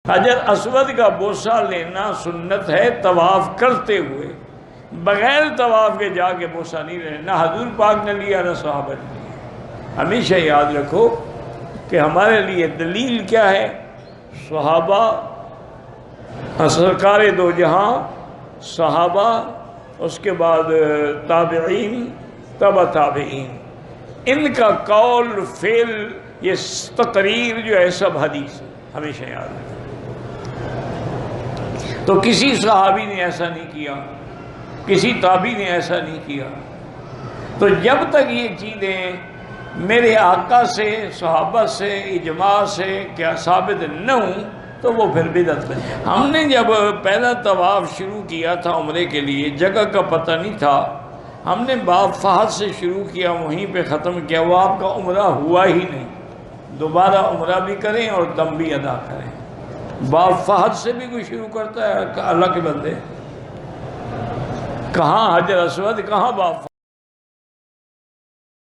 حجر اسود کا بوسہ لینا سنت ہے طواف کرتے ہوئے، بغیر طواف کے جا کے بوسہ نہیں لینا، نہ حضور پاک نے لیا نہ صحابہ نے لیا۔ ہمیشہ یاد رکھو کہ ہمارے لیے دلیل کیا ہے؟ صحابہ، سرکار دو جہاں، صحابہ، اس کے بعد تابعین، تبع تابعین، ان کا قول فعل یہ تقریر جو ہے سب حدیث ہے، ہمیشہ یاد رکھو۔ تو کسی صحابی نے ایسا نہیں کیا، کسی تابعی نے ایسا نہیں کیا۔ تو جب تک یہ چیزیں میرے آقا سے، صحابہ سے، اجماع سے کیا ثابت نہ ہوں تو وہ پھر بدعت بن۔ ہم نے جب پہلا طواف شروع کیا تھا عمرے کے لیے، جگہ کا پتہ نہیں تھا، ہم نے باب فہد سے شروع کیا، وہیں پہ ختم کیا، وہ آپ کا عمرہ ہوا ہی نہیں۔ دوبارہ عمرہ بھی کریں اور دم بھی ادا کریں۔ باب فہد سے بھی کوئی شروع کرتا ہے؟ اللہ کے بندے، کہاں حجر اسود، کہاں باب فہد؟